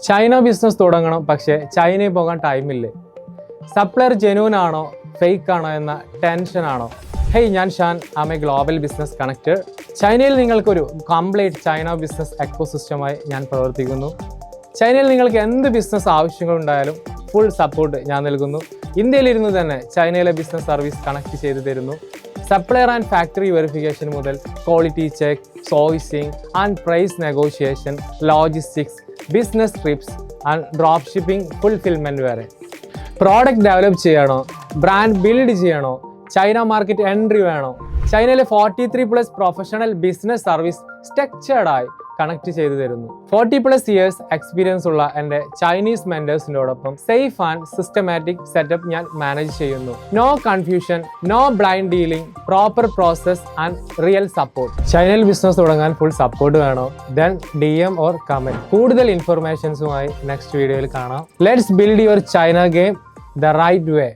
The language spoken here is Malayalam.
ചൈന ബിസിനസ് തുടങ്ങണം, പക്ഷേ ചൈനയിൽ പോകാൻ ടൈമില്ലേ? സപ്ലയർ ജെന്യൂൻ ആണോ ഫേക്ക് ആണോ എന്ന ടെൻഷനാണോ? ഹേയ്, ഞാൻ Shan, am a global business connected. ചൈനയിൽ നിങ്ങൾക്കൊരു കംപ്ലീറ്റ് ചൈന ബിസിനസ് എക്കോസിസ്റ്റമായി ഞാൻ പ്രവർത്തിക്കുന്നു. ചൈനയിൽ നിങ്ങൾക്ക് എന്ത് ബിസിനസ് ആവശ്യങ്ങളുണ്ടായാലും ഫുൾ സപ്പോർട്ട് ഞാൻ നൽകുന്നു. ഇന്ത്യയിലിരുന്ന് തന്നെ ചൈനയിലെ ബിസിനസ് സർവീസ് കണക്ട് ചെയ്തു തരുന്നു. സപ്ലയർ ആൻഡ് ഫാക്ടറി വെറിഫിക്കേഷൻ മുതൽ quality check, sourcing and price negotiation, logistics, business trips and drop shipping fulfilment വരെ. പ്രോഡക്റ്റ് ഡെവലപ്പ് ചെയ്യണോ, ബ്രാൻഡ് ബിൽഡ് ചെയ്യണോ, ചൈന മാർക്കറ്റ് എൻട്രി വേണോ? ചൈനയിലെ 43+ പ്രൊഫഷണൽ ബിസിനസ് സർവീസ് സ്ട്രക്ചേർഡായി കണക്ട് ചെയ്തു തരുന്നു. 40+ ഇയേഴ്സ് എക്സ്പീരിയൻസ് ഉള്ള എൻ്റെ ചൈനീസ് മെൻറ്റേഴ്സിനോടൊപ്പം സേഫ് ആൻഡ് സിസ്റ്റമാറ്റിക് സെറ്റപ്പ് ഞാൻ മാനേജ് ചെയ്യുന്നു. No confusion, no blind dealing, proper process and real support. ചൈനയിൽ ബിസിനസ് തുടങ്ങാൻ ഫുൾ സപ്പോർട്ട് വേണോ? Then DM or comment. കൂടുതൽ ഇൻഫർമേഷൻസുമായി നെക്സ്റ്റ് വീഡിയോയിൽ കാണാം. Let's build your China game the right way.